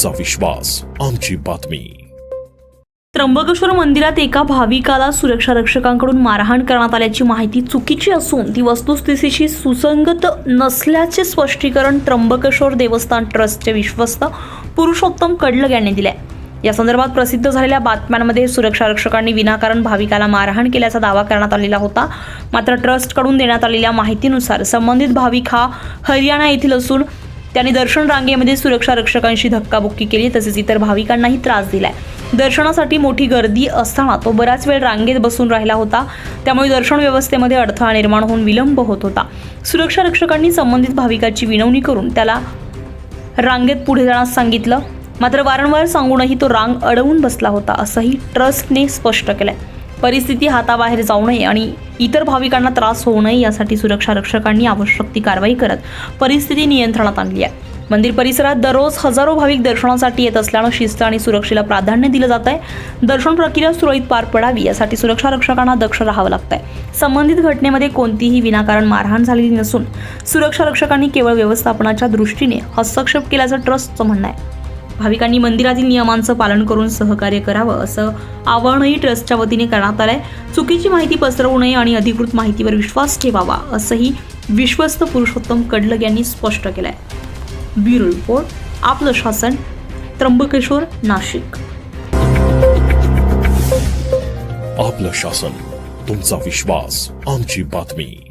तुमचा विश्वास आमची बातमी। त्र्यंबकेश्वर मंदिरात एका भाविकाला सुरक्षा रक्षकांकडून मारहाण करण्यात आल्याची माहिती चुकीची असून ती वस्तुस्थितीशी सुसंगत नसल्याचे स्पष्टीकरण त्र्यंबकेश्वर देवस्थान ट्रस्टचे विश्वस्त पुरुषोत्तम कडलग यांनी दिले। या संदर्भात प्रसिद्ध झालेल्या बातम्यांमध्ये सुरक्षा रक्षकांनी विनाकारण भाविकाला मारहाण केल्याचा दावा करण्यात आलेला होता। मात्र ट्रस्टकडून देण्यात आलेल्या माहितीनुसार संबंधित भाविक हा हरियाणा येथील असून त्यांनी दर्शन रांगेमध्ये सुरक्षा रक्षकांशी धक्काबुक्की केली तसेच इतर भाविकांनाही त्रास दिलाय। दर्शनासाठी मोठी गर्दी असताना तो बराच वेळ रांगेत बसून राहिला होता, त्यामुळे दर्शन व्यवस्थेमध्ये अडथळा निर्माण होऊन विलंब होत होता। सुरक्षा रक्षकांनी संबंधित भाविकाची विनवणी करून त्याला रांगेत पुढे जाण्यास सांगितलं, मात्र वारंवार सांगूनही तो रांग अडवून बसला होता असंही ट्रस्टने स्पष्ट केलंय। परिस्थिती हाताबाहेर जाऊ नये आणि इतर भाविकांना त्रास होऊ नये यासाठी सुरक्षा रक्षकांनी आवश्यक ती कारवाई करत परिस्थिती नियंत्रणात आणली आहे। मंदिर परिसरात दररोज हजारो भाविक दर्शनासाठी येत असल्यानं शिस्त आणि सुरक्षेला प्राधान्य दिलं जात आहे। दर्शन प्रक्रिया सुरळीत पार पडावी यासाठी सुरक्षा रक्षकांना दक्ष राहावं लागतंय। संबंधित घटनेमध्ये कोणतीही विनाकारण मारहाण झालेली नसून सुरक्षा रक्षकांनी केवळ व्यवस्थापनाच्या दृष्टीने हस्तक्षेप केल्याचं ट्रस्टचं म्हणणं आहे। भाविकांनी मंदिरातील नियमांचं पालन करून सहकार्य करावं असं आवाहनही ट्रस्टच्या वतीने करण्यात आलंय। चुकीची माहिती पसरवू नये आणि अधिकृत माहितीवर विश्वास ठेवावा असंही विश्वस्त पुरुषोत्तम कडलग यांनी स्पष्ट केलंय। ब्युरो रिपोर्ट, आपलं शासन, त्र्यंबकेश्वर, नाशिक। आपलं शासन, तुमचा विश्वास आमची बातमी।